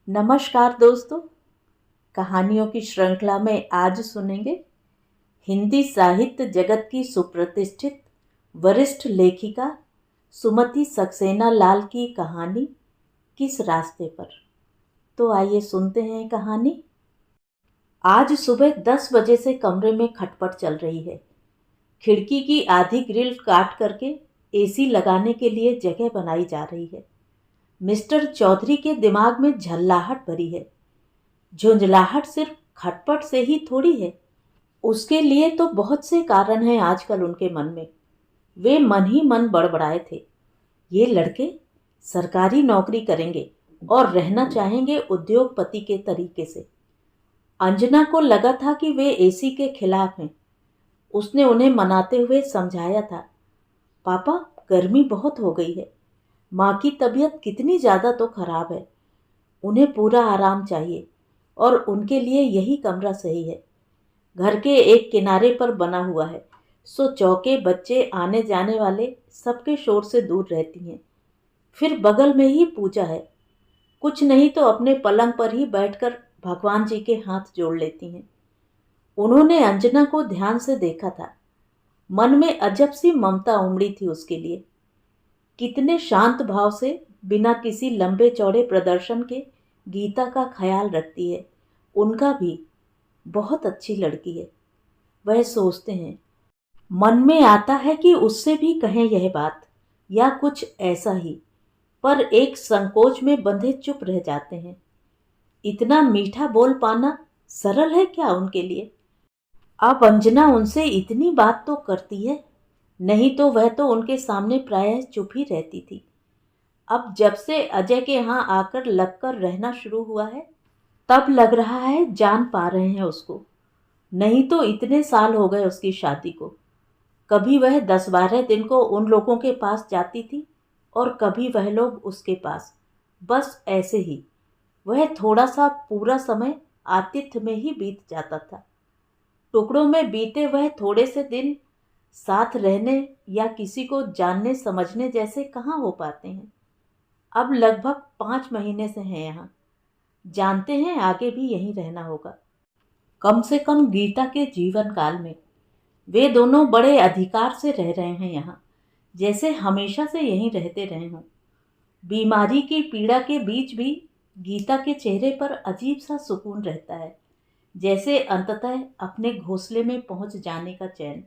नमस्कार दोस्तों। कहानियों की श्रृंखला में आज सुनेंगे हिंदी साहित्य जगत की सुप्रतिष्ठित वरिष्ठ लेखिका सुमति सक्सेना लाल की कहानी किस रास्ते पर। तो आइए सुनते हैं कहानी। आज सुबह 10 बजे से कमरे में खटपट चल रही है। खिड़की की आधी ग्रिल काट करके एसी लगाने के लिए जगह बनाई जा रही है। मिस्टर चौधरी के दिमाग में झल्लाहट भरी है। झुंझलाहट सिर्फ खटपट से ही थोड़ी है, उसके लिए तो बहुत से कारण हैं आजकल उनके मन में। वे मन ही मन बड़बड़ाए थे, ये लड़के सरकारी नौकरी करेंगे और रहना चाहेंगे उद्योगपति के तरीके से। अंजना को लगा था कि वे एसी के खिलाफ हैं। उसने उन्हें मनाते हुए समझाया था, पापा गर्मी बहुत हो गई है, माँ की तबीयत कितनी ज़्यादा तो खराब है, उन्हें पूरा आराम चाहिए और उनके लिए यही कमरा सही है। घर के एक किनारे पर बना हुआ है, सो चौके बच्चे आने जाने वाले सबके शोर से दूर रहती हैं। फिर बगल में ही पूजा है, कुछ नहीं तो अपने पलंग पर ही बैठकर भगवान जी के हाथ जोड़ लेती हैं। उन्होंने अंजना को ध्यान से देखा था। मन में अजब सी ममता उमड़ी थी उसके लिए। कितने शांत भाव से बिना किसी लंबे चौड़े प्रदर्शन के गीता का ख्याल रखती है। उनका भी बहुत अच्छी लड़की है, वह सोचते हैं। मन में आता है कि उससे भी कहें यह बात या कुछ ऐसा ही, पर एक संकोच में बंधे चुप रह जाते हैं। इतना मीठा बोल पाना सरल है क्या उनके लिए? अब अंजना उनसे इतनी बात तो करती है, नहीं तो वह तो उनके सामने प्रायः चुप ही रहती थी। अब जब से अजय के यहाँ आकर लगकर रहना शुरू हुआ है, तब लग रहा है जान पा रहे हैं उसको। नहीं तो इतने साल हो गए उसकी शादी को। कभी वह 10-12 दिन को उन लोगों के पास जाती थी और कभी वह लोग उसके पास। बस ऐसे ही वह थोड़ा सा पूरा समय आतिथ्य में ही बीत जाता था। टुकड़ों में बीते वह थोड़े से दिन साथ रहने या किसी को जानने समझने जैसे कहाँ हो पाते हैं। अब लगभग 5 महीने से हैं यहाँ। जानते हैं आगे भी यहीं रहना होगा, कम से कम गीता के जीवन काल में। वे दोनों बड़े अधिकार से रह रहे हैं यहाँ, जैसे हमेशा से यहीं रहते रहे हों। बीमारी की पीड़ा के बीच भी गीता के चेहरे पर अजीब सा सुकून रहता है, जैसे अंततः अपने घोंसले में पहुंच जाने का चैन।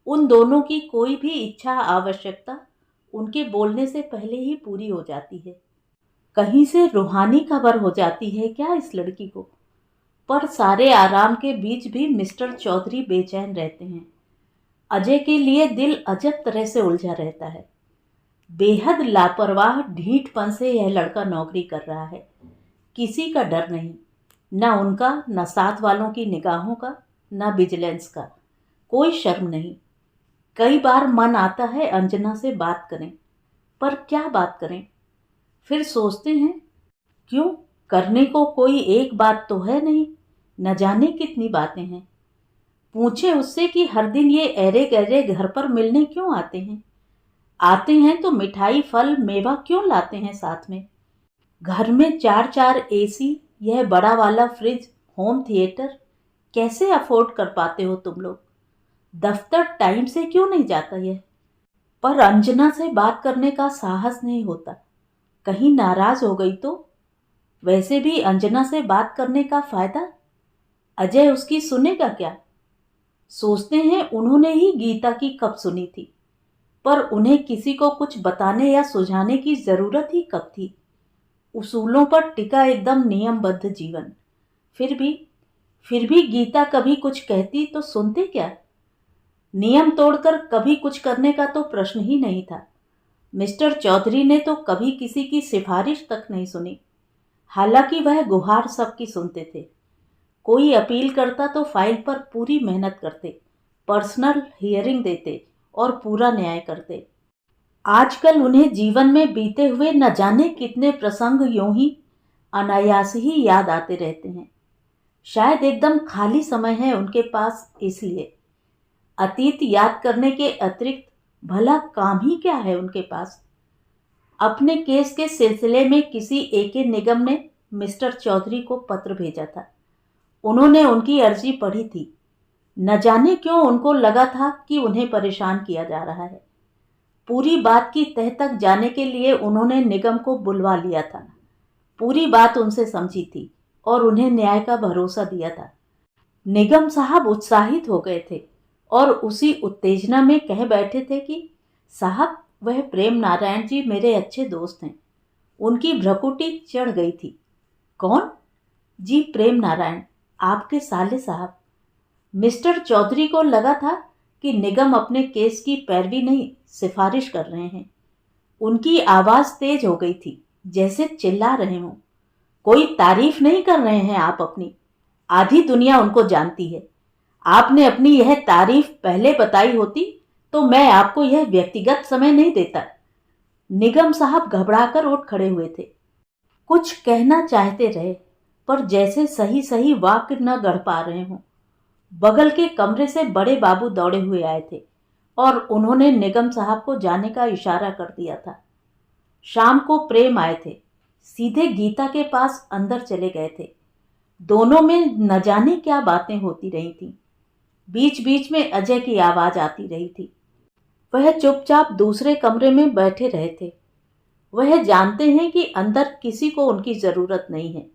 उन दोनों की कोई भी इच्छा आवश्यकता उनके बोलने से पहले ही पूरी हो जाती है। कहीं से रूहानी खबर हो जाती है क्या इस लड़की को? पर सारे आराम के बीच भी मिस्टर चौधरी बेचैन रहते हैं। अजय के लिए दिल अजब तरह से उलझा रहता है। बेहद लापरवाह ढीठपन से यह लड़का नौकरी कर रहा है। किसी का डर नहीं, न उनका, न साथ वालों की निगाहों का, न विजिलेंस का। कोई शर्म नहीं। कई बार मन आता है अंजना से बात करें, पर क्या बात करें? फिर सोचते हैं, क्यों, करने को कोई एक बात तो है नहीं, न जाने कितनी बातें हैं। पूछें उससे कि हर दिन ये ऐरे गैरे घर पर मिलने क्यों आते हैं? आते हैं तो मिठाई फल मेवा क्यों लाते हैं साथ में? घर में 4-4 एसी, यह बड़ा वाला फ्रिज, होम थिएटर कैसे अफोर्ड कर पाते हो तुम लोग? दफ्तर टाइम से क्यों नहीं जाता यह? पर अंजना से बात करने का साहस नहीं होता, कहीं नाराज हो गई तो? वैसे भी अंजना से बात करने का फायदा? अजय उसकी सुनेगा क्या? सोचते हैं उन्होंने ही गीता की कब सुनी थी, पर उन्हें किसी को कुछ बताने या सुझाने की जरूरत ही कब थी? उसूलों पर टिका एकदम नियमबद्ध जीवन। फिर भी गीता कभी कुछ कहती तो सुनते क्या? नियम तोड़कर कभी कुछ करने का तो प्रश्न ही नहीं था। मिस्टर चौधरी ने तो कभी किसी की सिफारिश तक नहीं सुनी। हालांकि वह गुहार सबकी सुनते थे। कोई अपील करता तो फाइल पर पूरी मेहनत करते, पर्सनल हियरिंग देते और पूरा न्याय करते। आजकल उन्हें जीवन में बीते हुए न जाने कितने प्रसंग यूं ही अनायास ही याद आते रहते हैं। शायद एकदम खाली समय है उनके पास, इसलिए। अतीत याद करने के अतिरिक्त भला काम ही क्या है उनके पास? अपने केस के सिलसिले में किसी एके निगम ने मिस्टर चौधरी को पत्र भेजा था। उन्होंने उनकी अर्जी पढ़ी थी। न जाने क्यों उनको लगा था कि उन्हें परेशान किया जा रहा है। पूरी बात की तह तक जाने के लिए उन्होंने निगम को बुलवा लिया था। पूरी बात उनसे समझी थी और उन्हें न्याय का भरोसा दिया था। निगम साहब उत्साहित हो गए थे और उसी उत्तेजना में कह बैठे थे कि साहब, वह प्रेम नारायण जी मेरे अच्छे दोस्त हैं। उनकी भ्रकुटी चढ़ गई थी। कौन? जी, प्रेम नारायण, आपके साले साहब। मिस्टर चौधरी को लगा था कि निगम अपने केस की पैरवी नहीं, सिफारिश कर रहे हैं। उनकी आवाज तेज हो गई थी, जैसे चिल्ला रहे हों। कोई तारीफ नहीं कर रहे हैं आप अपनी? आधी दुनिया उनको जानती है। आपने अपनी यह तारीफ पहले बताई होती तो मैं आपको यह व्यक्तिगत समय नहीं देता। निगम साहब घबराकर उठ खड़े हुए थे। कुछ कहना चाहते रहे, पर जैसे सही सही वाक्य न गढ़ पा रहे हों। बगल के कमरे से बड़े बाबू दौड़े हुए आए थे और उन्होंने निगम साहब को जाने का इशारा कर दिया था। शाम को प्रेम आए थे, सीधे गीता के पास अंदर चले गए थे। दोनों में न जाने क्या बातें होती रही थीं। बीच बीच में अजय की आवाज आती रही थी। वह चुपचाप दूसरे कमरे में बैठे रहे थे। वह जानते हैं कि अंदर किसी को उनकी जरूरत नहीं है।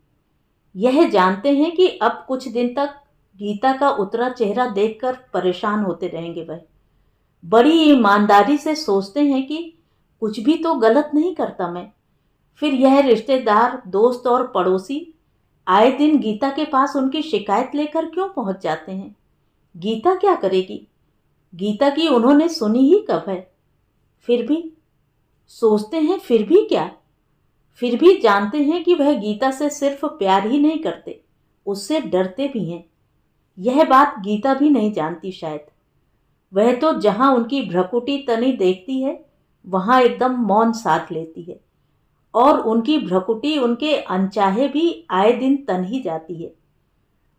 यह जानते हैं कि अब कुछ दिन तक गीता का उतरा चेहरा देखकर परेशान होते रहेंगे। वह बड़ी ईमानदारी से सोचते हैं कि कुछ भी तो गलत नहीं करता मैं। फिर यह रिश्तेदार, दोस्त और पड़ोसी आए दिन गीता के पास उनकी शिकायत लेकर क्यों पहुंच जाते हैं? गीता क्या करेगी? गीता की उन्होंने सुनी ही कब है? फिर भी सोचते हैं, फिर भी क्या? फिर भी जानते हैं कि वह गीता से सिर्फ प्यार ही नहीं करते, उससे डरते भी हैं। यह बात गीता भी नहीं जानती शायद। वह तो जहां उनकी भ्रकुटी तनी देखती है वहां एकदम मौन साध लेती है और उनकी भ्रकुटी उनके अनचाहे भी आए दिन तन ही जाती है।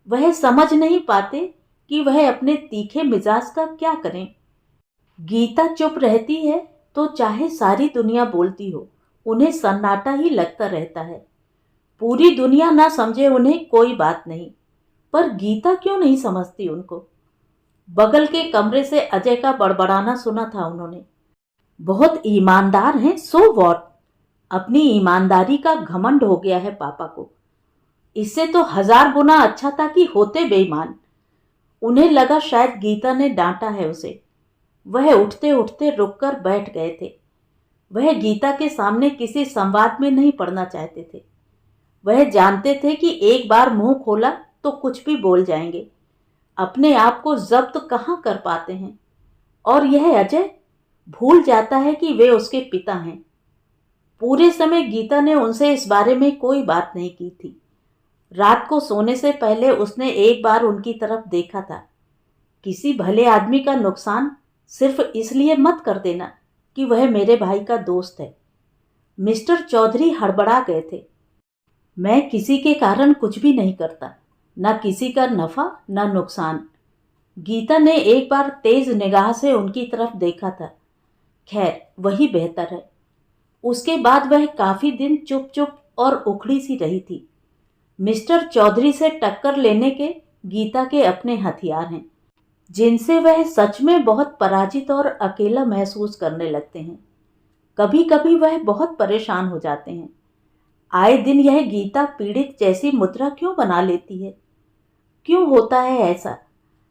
वह समझ नहीं पाते कि वह अपने तीखे मिजाज का क्या करें। गीता चुप रहती है तो चाहे सारी दुनिया बोलती हो, उन्हें सन्नाटा ही लगता रहता है। पूरी दुनिया ना समझे उन्हें कोई बात नहीं, पर गीता क्यों नहीं समझती उनको? बगल के कमरे से अजय का बड़बड़ाना सुना था उन्होंने। बहुत ईमानदार हैं, सो वॉट? अपनी ईमानदारी का घमंड हो गया है पापा को। इससे तो 1000 गुना अच्छा था कि होते बेईमान। उन्हें लगा शायद गीता ने डांटा है उसे। वह उठते उठते रुककर बैठ गए थे। वह गीता के सामने किसी संवाद में नहीं पड़ना चाहते थे। वह जानते थे कि एक बार मुंह खोला तो कुछ भी बोल जाएंगे, अपने आप को जब्त कहाँ कर पाते हैं। और यह अजय भूल जाता है कि वे उसके पिता हैं। पूरे समय गीता ने उनसे इस बारे में कोई बात नहीं की थी। रात को सोने से पहले उसने एक बार उनकी तरफ देखा था। किसी भले आदमी का नुकसान सिर्फ इसलिए मत कर देना कि वह मेरे भाई का दोस्त है। मिस्टर चौधरी हड़बड़ा गए थे। मैं किसी के कारण कुछ भी नहीं करता, ना किसी का नफा ना नुकसान। गीता ने एक बार तेज निगाह से उनकी तरफ देखा था। खैर, वही बेहतर है। उसके बाद वह काफी दिन चुप चुप और उखड़ी सी रही थी। मिस्टर चौधरी से टक्कर लेने के गीता के अपने हथियार हैं, जिनसे वह सच में बहुत पराजित और अकेला महसूस करने लगते हैं। कभी कभी वह बहुत परेशान हो जाते हैं। आए दिन यह गीता पीड़ित जैसी मुद्रा क्यों बना लेती है? क्यों होता है ऐसा?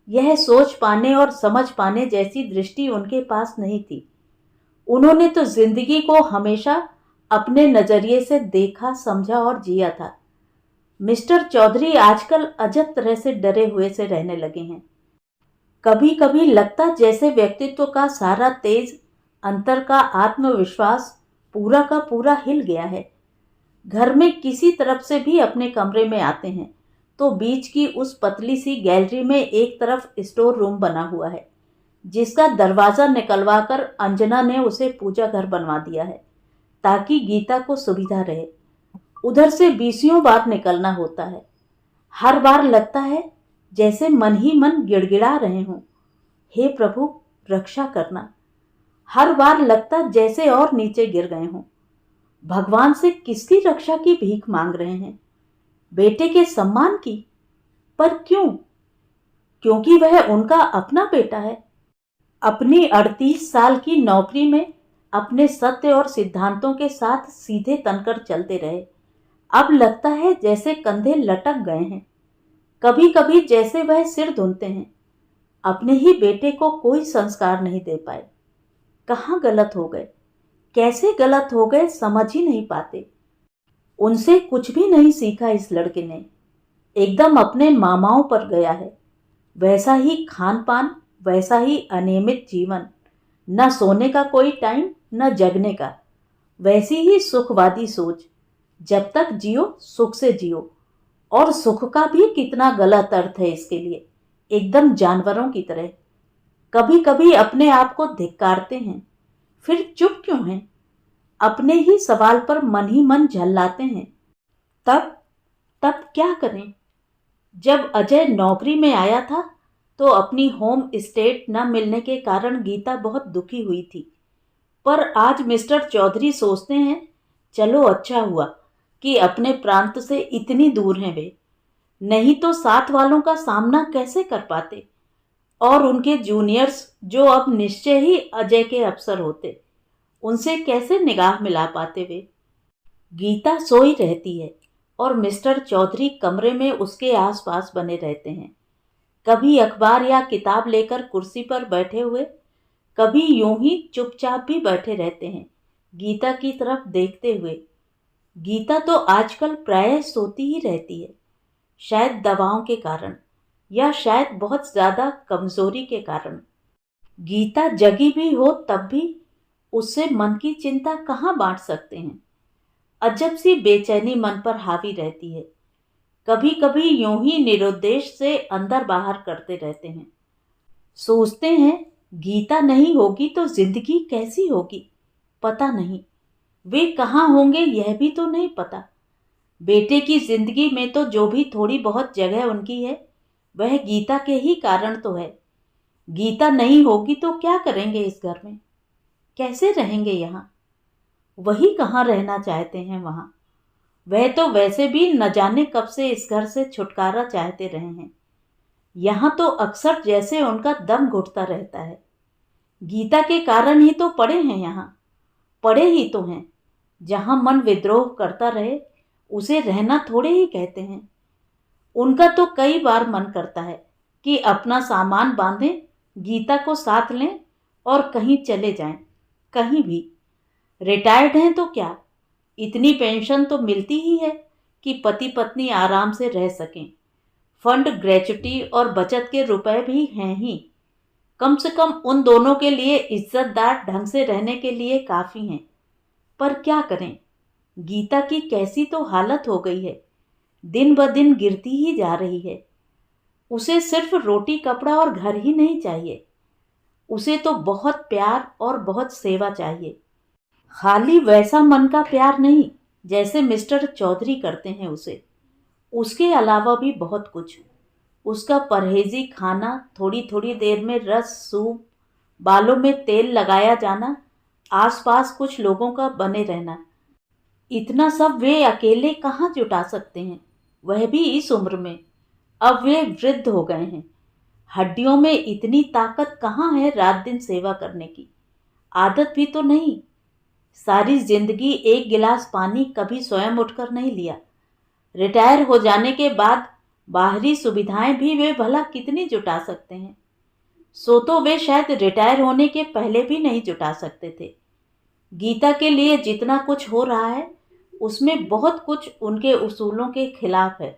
यह सोच पाने और समझ पाने जैसी दृष्टि उनके पास नहीं थी। उन्होंने तो जिंदगी को हमेशा अपने नजरिए से देखा, समझा और जिया था। मिस्टर चौधरी आजकल अजब तरह से डरे हुए से रहने लगे हैं। कभी कभी लगता जैसे व्यक्तित्व का सारा तेज, अंतर का आत्मविश्वास पूरा का पूरा हिल गया है। घर में किसी तरफ से भी अपने कमरे में आते हैं तो बीच की उस पतली सी गैलरी में एक तरफ स्टोर रूम बना हुआ है, जिसका दरवाज़ा निकलवाकर अंजना ने उसे पूजा घर बनवा दिया है ताकि गीता को सुविधा रहे। उधर से बीसियों बार निकलना होता है। हर बार लगता है जैसे मन ही मन गिड़गिड़ा रहे हों, हे प्रभु रक्षा करना। हर बार लगता जैसे और नीचे गिर गए हों, भगवान से किसकी रक्षा की भीख मांग रहे हैं। बेटे के सम्मान की। पर क्यों? क्योंकि वह उनका अपना बेटा है। अपनी 38 साल की नौकरी में अपने सत्य और सिद्धांतों के साथ सीधे तनकर चलते रहे। अब लगता है जैसे कंधे लटक गए हैं। कभी कभी जैसे वह सिर धुनते हैं। अपने ही बेटे को कोई संस्कार नहीं दे पाए। कहाँ गलत हो गए, कैसे गलत हो गए, समझ ही नहीं पाते। उनसे कुछ भी नहीं सीखा इस लड़के ने। एकदम अपने मामाओं पर गया है। वैसा ही खान पान, वैसा ही अनियमित जीवन, न सोने का कोई टाइम न जगने का। वैसी ही सुखवादी सोच, जब तक जियो सुख से जियो। और सुख का भी कितना गलत अर्थ है इसके लिए, एकदम जानवरों की तरह। कभी कभी अपने आप को धिक्कारते हैं, फिर चुप क्यों हैं? अपने ही सवाल पर मन ही मन झल्लाते हैं। तब तब क्या करें? जब अजय नौकरी में आया था तो अपनी होम स्टेट न मिलने के कारण गीता बहुत दुखी हुई थी। पर आज मिस्टर चौधरी सोचते हैं, चलो अच्छा हुआ कि अपने प्रांत से इतनी दूर हैं वे, नहीं तो साथ वालों का सामना कैसे कर पाते। और उनके जूनियर्स जो अब निश्चय ही अजय के अफसर होते, उनसे कैसे निगाह मिला पाते वे। गीता सोई रहती है और मिस्टर चौधरी कमरे में उसके आसपास बने रहते हैं। कभी अखबार या किताब लेकर कुर्सी पर बैठे हुए, कभी यूं ही चुपचाप भी बैठे रहते हैं, गीता की तरफ देखते हुए। गीता तो आजकल प्रायः सोती ही रहती है, शायद दवाओं के कारण या शायद बहुत ज्यादा कमजोरी के कारण। गीता जगी भी हो तब भी उससे मन की चिंता कहाँ बांट सकते हैं। अजब सी बेचैनी मन पर हावी रहती है। कभी कभी यूं ही निरुद्देश से अंदर बाहर करते रहते हैं। सोचते हैं गीता नहीं होगी तो जिंदगी कैसी होगी, पता नहीं। वे कहाँ होंगे यह भी तो नहीं पता। बेटे की जिंदगी में तो जो भी थोड़ी बहुत जगह उनकी है, वह गीता के ही कारण तो है। गीता नहीं होगी तो क्या करेंगे इस घर में, कैसे रहेंगे यहाँ? वही कहाँ रहना चाहते हैं वहाँ। वह तो वैसे भी न जाने कब से इस घर से छुटकारा चाहते रहे हैं। यहाँ तो अक्सर जैसे उनका दम घुटता रहता है। गीता के कारण ही तो पड़े हैं यहाँ, पड़े ही तो हैं। जहाँ मन विद्रोह करता रहे उसे रहना थोड़े ही कहते हैं। उनका तो कई बार मन करता है कि अपना सामान बांधें, गीता को साथ लें और कहीं चले जाएं, कहीं भी। रिटायर्ड हैं तो क्या, इतनी पेंशन तो मिलती ही है कि पति पत्नी आराम से रह सकें। फंड, ग्रेच्युटी और बचत के रुपए भी हैं ही। कम से कम उन दोनों के लिए इज्जतदार ढंग से रहने के लिए काफ़ी हैं। पर क्या करें, गीता की कैसी तो हालत हो गई है, दिन ब दिन गिरती ही जा रही है। उसे सिर्फ रोटी कपड़ा और घर ही नहीं चाहिए, उसे तो बहुत प्यार और बहुत सेवा चाहिए। खाली वैसा मन का प्यार नहीं जैसे मिस्टर चौधरी करते हैं उसे, उसके अलावा भी बहुत कुछ। उसका परहेजी खाना, थोड़ी थोड़ी देर में रस सूप, बालों में तेल लगाया जाना, आसपास कुछ लोगों का बने रहना, इतना सब वे अकेले कहाँ जुटा सकते हैं, वह भी इस उम्र में। अब वे वृद्ध हो गए हैं। हड्डियों में इतनी ताकत कहाँ है रात दिन सेवा करने की, आदत भी तो नहीं। सारी जिंदगी एक गिलास पानी कभी स्वयं उठकर नहीं लिया। रिटायर हो जाने के बाद बाहरी सुविधाएं भी वे भला कितनी जुटा सकते हैं। सो तो वे शायद रिटायर होने के पहले भी नहीं जुटा सकते थे। गीता के लिए जितना कुछ हो रहा है उसमें बहुत कुछ उनके उसूलों के खिलाफ है।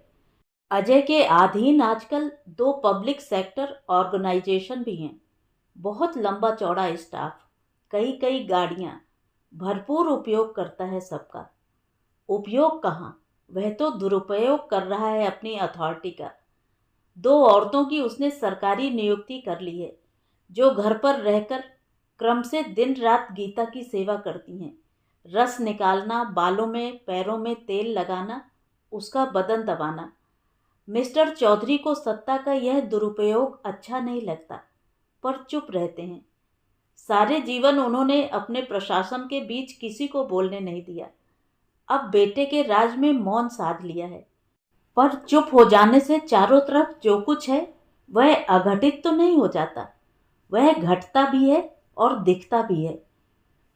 अजय के अधीन आजकल 2 पब्लिक सेक्टर ऑर्गेनाइजेशन भी हैं। बहुत लंबा चौड़ा स्टाफ, कई कई गाड़ियाँ, भरपूर उपयोग करता है सबका। उपयोग कहाँ, वह तो दुरुपयोग कर रहा है अपनी अथॉरिटी का। 2 औरतों की उसने सरकारी नियुक्ति कर ली है, जो घर पर रहकर क्रम से दिन रात गीता की सेवा करती हैं। रस निकालना, बालों में पैरों में तेल लगाना, उसका बदन दबाना। मिस्टर चौधरी को सत्ता का यह दुरुपयोग अच्छा नहीं लगता, पर चुप रहते हैं। सारे जीवन उन्होंने अपने प्रशासन के बीच किसी को बोलने नहीं दिया। अब बेटे के राज में मौन साध लिया है। पर चुप हो जाने से चारों तरफ जो कुछ है वह अघटित तो नहीं हो जाता, वह घटता भी है और दिखता भी है।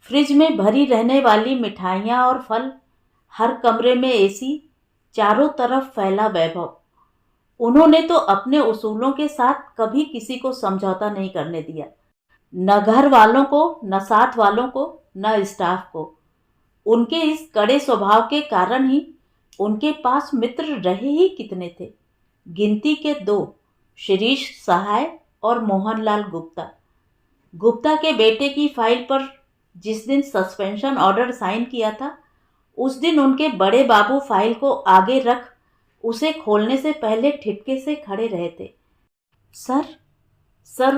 फ्रिज में भरी रहने वाली मिठाइयाँ और फल, हर कमरे में एसी, चारों तरफ फैला वैभव। उन्होंने तो अपने उसूलों के साथ कभी किसी को समझौता नहीं करने दिया, न घर वालों को, न साथ वालों को, न स्टाफ को। उनके इस कड़े स्वभाव के कारण ही उनके पास मित्र रहे ही कितने थे। गिनती के दो, शिरीष सहाय और मोहनलाल गुप्ता। गुप्ता के बेटे की फाइल पर जिस दिन सस्पेंशन ऑर्डर साइन किया था, उस दिन उनके बड़े बाबू फाइल को आगे रख उसे खोलने से पहले ठिठके से खड़े रहे थे। सर, सर,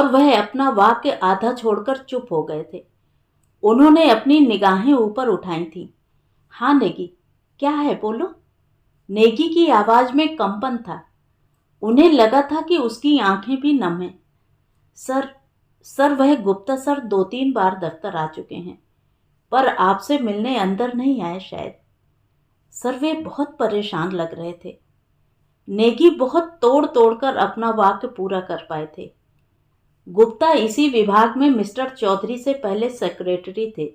वह अपना वाक्य आधा छोड़कर चुप हो गए थे। उन्होंने अपनी निगाहें ऊपर उठाई थीं। हाँ नेगी, क्या है, बोलो। नेगी की आवाज में कंपन था। उन्हें लगा था कि उसकी आंखें भी नम हैं। सर, वह गुप्ता सर 2-3 बार दफ्तर आ चुके हैं, पर आपसे मिलने अंदर नहीं आए शायद। सर, वे बहुत परेशान लग रहे थे। नेगी बहुत तोड़ तोड़ कर अपना वाक्य पूरा कर पाए थे। गुप्ता इसी विभाग में मिस्टर चौधरी से पहले सेक्रेटरी थे।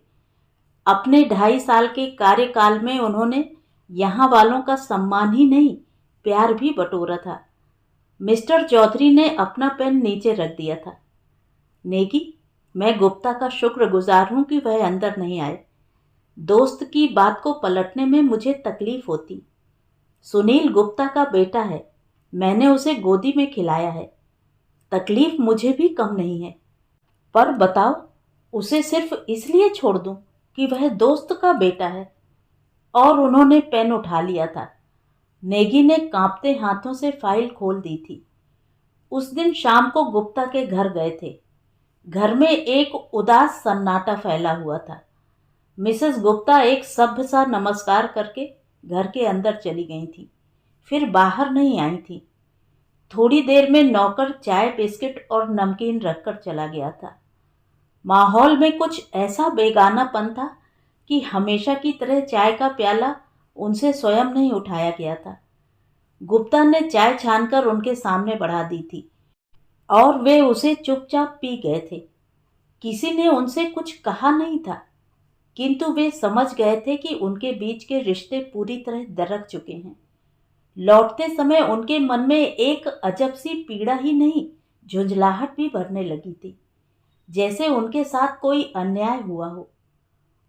अपने 2.5 साल के कार्यकाल में उन्होंने यहाँ वालों का सम्मान ही नहीं, प्यार भी बटोरा था। मिस्टर चौधरी ने अपना पेन नीचे रख दिया था। नेगी, मैं गुप्ता का शुक्रगुजार हूं कि वह अंदर नहीं आए। दोस्त की बात को पलटने में मुझे तकलीफ होती। सुनील गुप्ता का बेटा है, मैंने उसे गोदी में खिलाया है। तकलीफ मुझे भी कम नहीं है, पर बताओ, उसे सिर्फ इसलिए छोड़ दूं कि वह दोस्त का बेटा है। और उन्होंने पेन उठा लिया था। नेगी ने कांपते हाथों से फाइल खोल दी थी। उस दिन शाम को गुप्ता के घर गए थे। घर में एक उदास सन्नाटा फैला हुआ था। मिसेस गुप्ता एक सभ्य सा नमस्कार करके घर के अंदर चली गई थी, फिर बाहर नहीं आई थी। थोड़ी देर में नौकर चाय, बिस्किट और नमकीन रखकर चला गया था। माहौल में कुछ ऐसा बेगानापन था कि हमेशा की तरह चाय का प्याला उनसे स्वयं नहीं उठाया गया था। गुप्ता ने चाय छानकर उनके सामने बढ़ा दी थी और वे उसे चुपचाप पी गए थे। किसी ने उनसे कुछ कहा नहीं था, किंतु वे समझ गए थे कि उनके बीच के रिश्ते पूरी तरह दरक चुके हैं। लौटते समय उनके मन में एक अजब सी पीड़ा ही नहीं, झुंझलाहट भी भरने लगी थी, जैसे उनके साथ कोई अन्याय हुआ हो।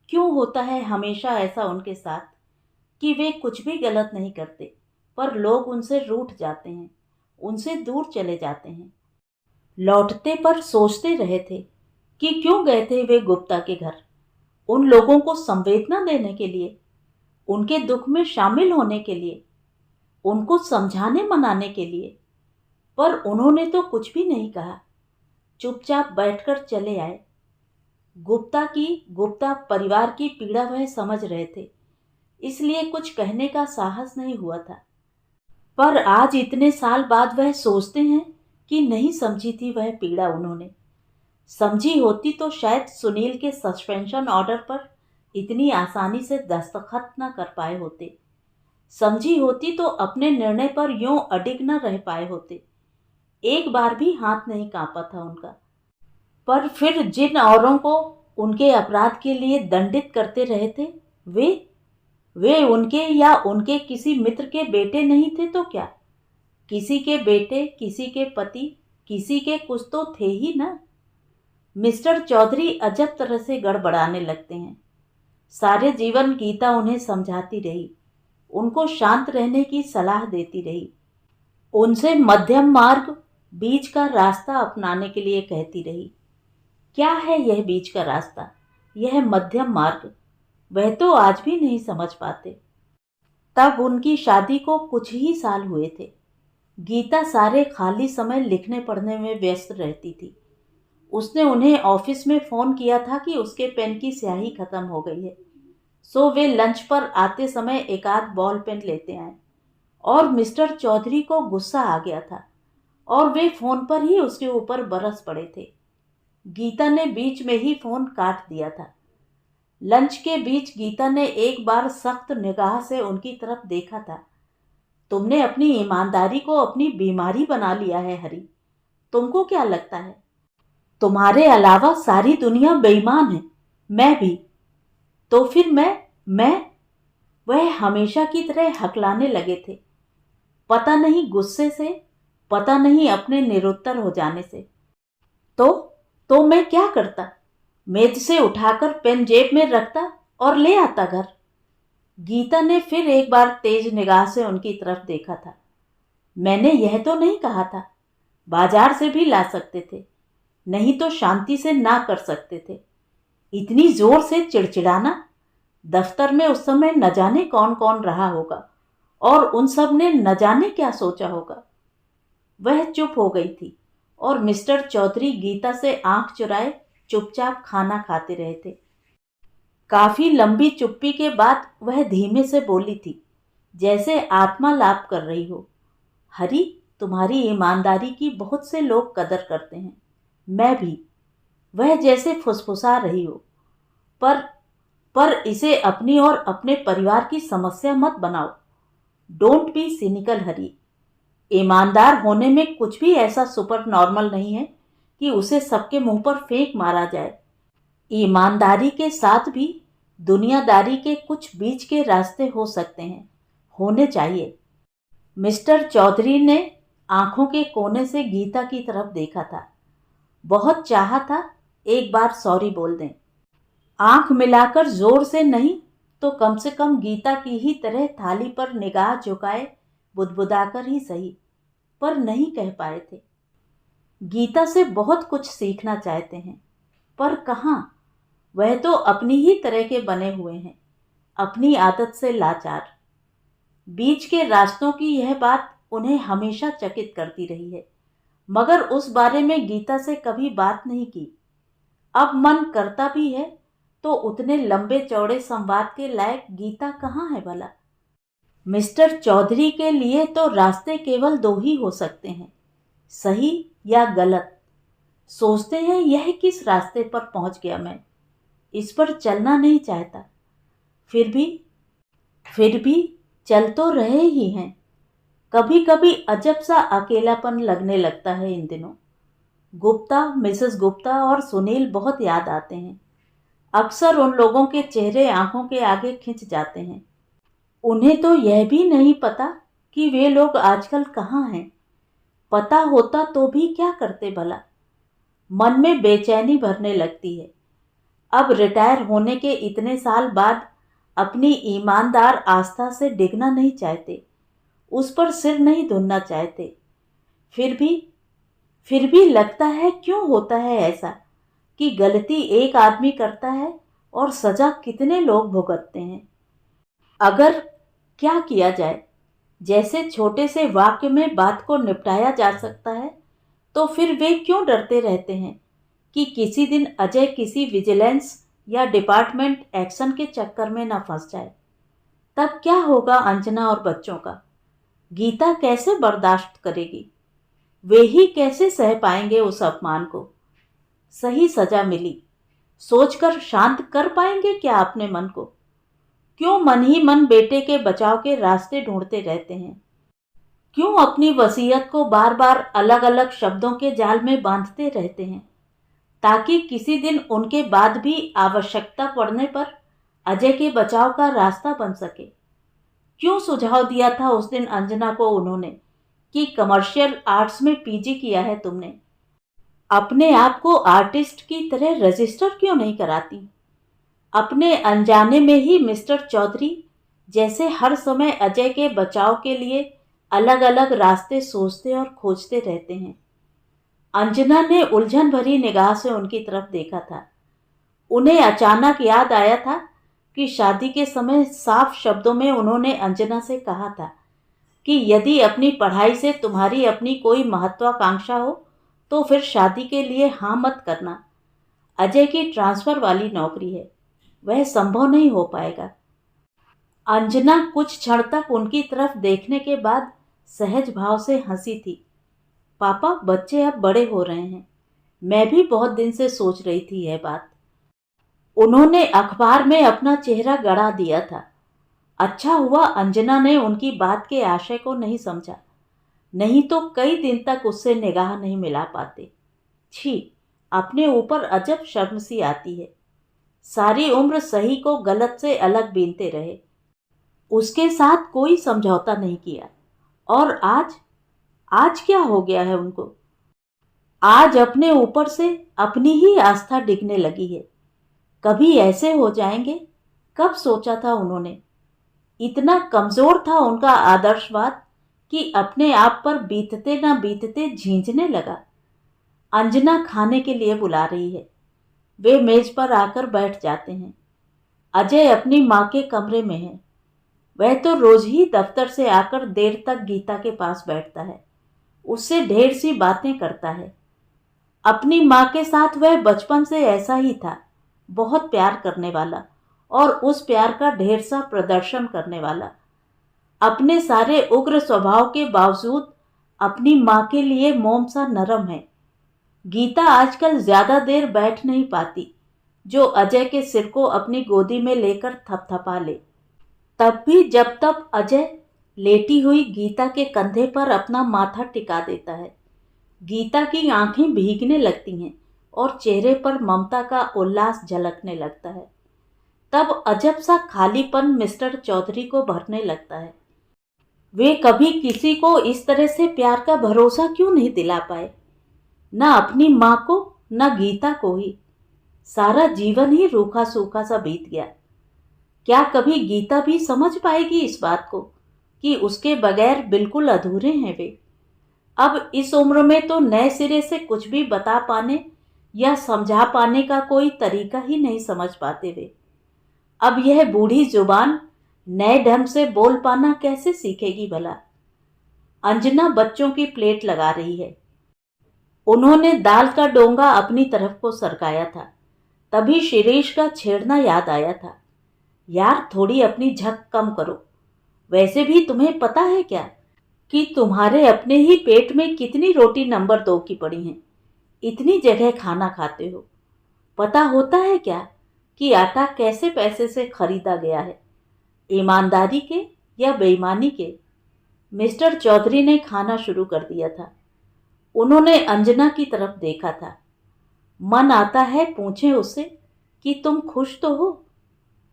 क्यों होता है हमेशा ऐसा उनके साथ कि वे कुछ भी गलत नहीं करते, पर लोग उनसे रूठ जाते हैं, उनसे दूर चले जाते हैं। लौटते पर सोचते रहे थे कि क्यों गए थे वे गुप्ता के घर, उन लोगों को संवेदना देने के लिए, उनके दुख में शामिल होने के लिए, उनको समझाने मनाने के लिए। पर उन्होंने तो कुछ भी नहीं कहा, चुपचाप बैठकर चले आए। गुप्ता परिवार की पीड़ा वह समझ रहे थे, इसलिए कुछ कहने का साहस नहीं हुआ था। पर आज इतने साल बाद वह सोचते हैं कि नहीं समझी थी वह पीड़ा उन्होंने। समझी होती तो शायद सुनील के सस्पेंशन ऑर्डर पर इतनी आसानी से दस्तखत न कर पाए होते। समझी होती तो अपने निर्णय पर यूं अडिग न रह पाए होते। एक बार भी हाथ नहीं कांपा था उनका। पर फिर जिन औरों को उनके अपराध के लिए दंडित करते रहे थे, वे उनके या उनके किसी मित्र के बेटे नहीं थे तो क्या? किसी के बेटे, किसी के पति, किसी के कुछ तो थे ही ना। मिस्टर चौधरी अजब तरह से गड़बड़ाने लगते हैं। सारे जीवन गीता उन्हें समझाती रही, उनको शांत रहने की सलाह देती रही, उनसे मध्यम मार्ग, बीच का रास्ता अपनाने के लिए कहती रही। क्या है यह बीच का रास्ता, यह मध्यम मार्ग? वह तो आज भी नहीं समझ पाते। तब उनकी शादी को कुछ ही साल हुए थे। गीता सारे खाली समय लिखने पढ़ने में व्यस्त रहती थी। उसने उन्हें ऑफिस में फ़ोन किया था कि उसके पेन की स्याही खत्म हो गई है, सो वे लंच पर आते समय एक आध बॉल पेन लेते आए। और मिस्टर चौधरी को गुस्सा आ गया था और वे फ़ोन पर ही उसके ऊपर बरस पड़े थे। गीता ने बीच में ही फ़ोन काट दिया था। लंच के बीच गीता ने एक बार सख्त निगाह से उनकी तरफ देखा था, तुमने अपनी ईमानदारी को अपनी बीमारी बना लिया है हरी। तुमको क्या लगता है तुम्हारे अलावा सारी दुनिया बेईमान है? मैं भी। तो फिर मैं वह हमेशा की तरह हकलाने लगे थे, पता नहीं गुस्से से, पता नहीं अपने निरुत्तर हो जाने से। तो तो मैं क्या करता? मेज से उठाकर पेन जेब में रखता और ले आता घर। गीता ने फिर एक बार तेज निगाह से उनकी तरफ देखा था। मैंने यह तो नहीं कहा था, बाजार से भी ला सकते थे, नहीं तो शांति से ना कर सकते थे। इतनी जोर से चिड़चिड़ाना। दफ्तर में उस समय न जाने कौन कौन रहा होगा और उन सब ने न जाने क्या सोचा होगा। वह चुप हो गई थी और मिस्टर चौधरी गीता से आंख चुराए चुपचाप खाना खाते रहे थे। काफी लंबी चुप्पी के बाद वह धीमे से बोली थी, जैसे आत्मा लाप कर रही हो। हरी, तुम्हारी ईमानदारी की बहुत से लोग कदर करते हैं, मैं भी। वह जैसे फुसफुसा रही हो। पर इसे अपनी और अपने परिवार की समस्या मत बनाओ। डोंट बी सिनिकल हरी। ईमानदार होने में कुछ भी ऐसा सुपर नॉर्मल नहीं है कि उसे सबके मुंह पर फेंक मारा जाए। ईमानदारी के साथ भी दुनियादारी के कुछ बीच के रास्ते हो सकते हैं, होने चाहिए। मिस्टर चौधरी ने आंखों के कोने से गीता की तरफ देखा था। बहुत चाहा था एक बार सॉरी बोल दें, आंख मिलाकर जोर से नहीं तो कम से कम गीता की ही तरह थाली पर निगाह झुकाए बुदबुदाकर ही सही, पर नहीं कह पाए थे। गीता से बहुत कुछ सीखना चाहते हैं, पर कहाँ? वह तो अपनी ही तरह के बने हुए हैं, अपनी आदत से लाचार। बीच के रास्तों की यह बात उन्हें हमेशा चकित करती रही है, मगर उस बारे में गीता से कभी बात नहीं की। अब मन करता भी है तो उतने लंबे चौड़े संवाद के लायक गीता कहाँ है भला? मिस्टर चौधरी के लिए तो रास्ते केवल दो ही हो सकते हैं, सही या गलत। सोचते हैं यह किस रास्ते पर पहुंच गया मैं, इस पर चलना नहीं चाहता। फिर भी चल तो रहे ही हैं। कभी कभी अजब सा अकेलापन लगने लगता है इन दिनों। गुप्ता, मिसेस गुप्ता और सुनील बहुत याद आते हैं। अक्सर उन लोगों के चेहरे आंखों के आगे खिंच जाते हैं। उन्हें तो यह भी नहीं पता कि वे लोग आजकल कहाँ हैं। पता होता तो भी क्या करते भला? मन में बेचैनी भरने लगती है। अब रिटायर होने के इतने साल बाद अपनी ईमानदार आस्था से डिगना नहीं चाहते, उस पर सिर नहीं धुनना चाहते। फिर भी लगता है क्यों होता है ऐसा कि गलती एक आदमी करता है और सजा कितने लोग भुगतते हैं। अगर क्या किया जाए? जैसे छोटे से वाक्य में बात को निपटाया जा सकता है, तो फिर वे क्यों डरते रहते हैं कि किसी दिन अजय किसी विजिलेंस या डिपार्टमेंट एक्शन के चक्कर में न फंस जाए। तब क्या होगा अंजना और बच्चों का? गीता कैसे बर्दाश्त करेगी? वे ही कैसे सह पाएंगे उस अपमान को? सही सजा मिली सोचकर शांत कर पाएंगे क्या अपने मन को? क्यों मन ही मन बेटे के बचाव के रास्ते ढूंढते रहते हैं? क्यों अपनी वसीयत को बार बार अलग अलग शब्दों के जाल में बांधते रहते हैं, ताकि किसी दिन उनके बाद भी आवश्यकता पड़ने पर अजय के बचाव का रास्ता बन सके? क्यों सुझाव दिया था उस दिन अंजना को उन्होंने कि कमर्शियल आर्ट्स में पीजी किया है तुमने, अपने आप को आर्टिस्ट की तरह रजिस्टर क्यों नहीं कराती? अपने अनजाने में ही मिस्टर चौधरी जैसे हर समय अजय के बचाव के लिए अलग अलग रास्ते सोचते और खोजते रहते हैं। अंजना ने उलझन भरी निगाह से उनकी तरफ देखा था। उन्हें अचानक याद आया था कि शादी के समय साफ शब्दों में उन्होंने अंजना से कहा था कि यदि अपनी पढ़ाई से तुम्हारी अपनी कोई महत्वाकांक्षा हो तो फिर शादी के लिए हाँ मत करना। अजय की ट्रांसफर वाली नौकरी है, वह संभव नहीं हो पाएगा। अंजना कुछ क्षण तक उनकी तरफ देखने के बाद सहज भाव से हंसी थी। पापा, बच्चे अब बड़े हो रहे हैं, मैं भी बहुत दिन से सोच रही थी यह बात। उन्होंने अखबार में अपना चेहरा गड़ा दिया था। अच्छा हुआ अंजना ने उनकी बात के आशय को नहीं समझा, नहीं तो कई दिन तक उससे निगाह नहीं मिला पाते। छी, अपने ऊपर अजब शर्म सी आती है। सारी उम्र सही को गलत से अलग बीनते रहे, उसके साथ कोई समझौता नहीं किया, और आज क्या हो गया है उनको? आज अपने ऊपर से अपनी ही आस्था डिगने लगी है। कभी ऐसे हो जाएंगे? कब सोचा था उन्होंने? इतना कमजोर था उनका आदर्शवाद कि अपने आप पर बीतते ना बीतते झींझने लगा। अंजना खाने के लिए बुला रही है। वे मेज पर आकर बैठ जाते हैं। अजय अपनी माँ के कमरे में है। वह तो रोज ही दफ्तर से आकर देर तक गीता के पास बैठता है, उससे ढेर सी बातें करता है। अपनी माँ के साथ वह बचपन से ऐसा ही था, बहुत प्यार करने वाला और उस प्यार का ढेर सा प्रदर्शन करने वाला। अपने सारे उग्र स्वभाव के बावजूद अपनी माँ के लिए मोम सा नरम है। गीता आजकल ज्यादा देर बैठ नहीं पाती, जो अजय के सिर को अपनी गोदी में लेकर थपथपा ले। तब भी जब तब अजय लेटी हुई गीता के कंधे पर अपना माथा टिका देता है। गीता की आंखें भीगने लगती हैं और चेहरे पर ममता का उल्लास झलकने लगता है। तब अजब सा खालीपन मिस्टर चौधरी को भरने लगता है। वे कभी किसी को इस तरह से प्यार का भरोसा क्यों नहीं दिला पाए? न अपनी माँ को, न गीता को ही। सारा जीवन ही रूखा सूखा सा बीत गया। क्या कभी गीता भी समझ पाएगी इस बात को कि उसके बगैर बिल्कुल अधूरे हैं वे? अब इस उम्र में तो नए सिरे से कुछ भी बता पाने या समझा पाने का कोई तरीका ही नहीं समझ पाते वे। अब यह बूढ़ी जुबान नए ढंग से बोल पाना कैसे सीखेगी भला? अंजना बच्चों की प्लेट लगा रही है। उन्होंने दाल का डोंगा अपनी तरफ को सरकाया था। तभी शिरीष का छेड़ना याद आया था। यार, थोड़ी अपनी झक कम करो। वैसे भी तुम्हें पता है क्या कि तुम्हारे अपने ही पेट में कितनी रोटी नंबर 2 की पड़ी हैं? इतनी जगह खाना खाते हो। पता होता है क्या कि आटा कैसे पैसे से खरीदा गया है? ईमानदारी के या बेईमानी के? मिस्टर चौधरी ने खाना शुरू कर दिया था। उन्होंने अंजना की तरफ देखा था। मन आता है पूछें उससे कि तुम खुश तो हो,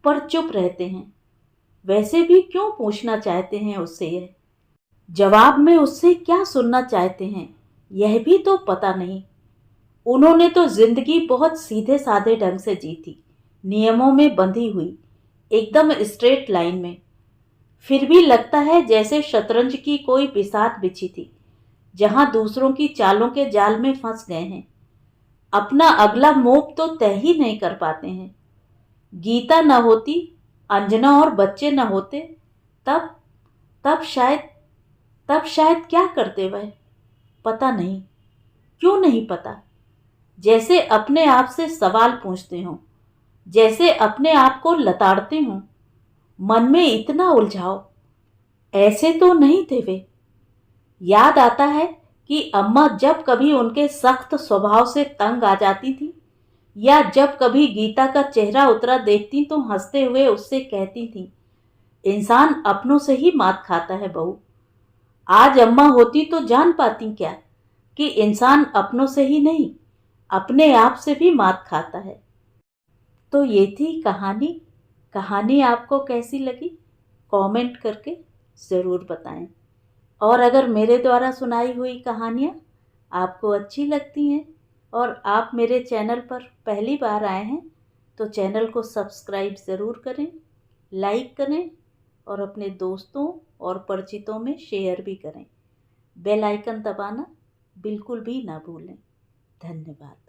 पर चुप रहते हैं। वैसे भी क्यों पूछना चाहते हैं उससे? यह जवाब में उससे क्या सुनना चाहते हैं यह भी तो पता नहीं। उन्होंने तो जिंदगी बहुत सीधे साधे ढंग से जी थी, नियमों में बंधी हुई, एकदम स्ट्रेट लाइन में। फिर भी लगता है जैसे शतरंज की कोई बिसात बिछी थी, जहां दूसरों की चालों के जाल में फंस गए हैं। अपना अगला मूव तो तय ही नहीं कर पाते हैं। गीता न होती, अंजना और बच्चे न होते, तब तब शायद तब शायद क्या करते वह? पता नहीं। क्यों नहीं पता? जैसे अपने आप से सवाल पूछते हो, जैसे अपने आप को लताड़ते हो। मन में इतना उलझाव, ऐसे तो नहीं थे वे। याद आता है कि अम्मा जब कभी उनके सख्त स्वभाव से तंग आ जाती थी, या जब कभी गीता का चेहरा उतरा देखती तो हंसते हुए उससे कहती थी, इंसान अपनों से ही मात खाता है बहू। आज अम्मा होती तो जान पाती क्या कि इंसान अपनों से ही नहीं, अपने आप से भी मात खाता है। तो ये थी कहानी। कहानी आपको कैसी लगी कमेंट करके ज़रूर बताएं। और अगर मेरे द्वारा सुनाई हुई कहानियाँ आपको अच्छी लगती हैं और आप मेरे चैनल पर पहली बार आए हैं तो चैनल को सब्सक्राइब ज़रूर करें, लाइक करें और अपने दोस्तों और परिचितों में शेयर भी करें। बेल आइकन दबाना बिल्कुल भी ना भूलें। धन्यवाद।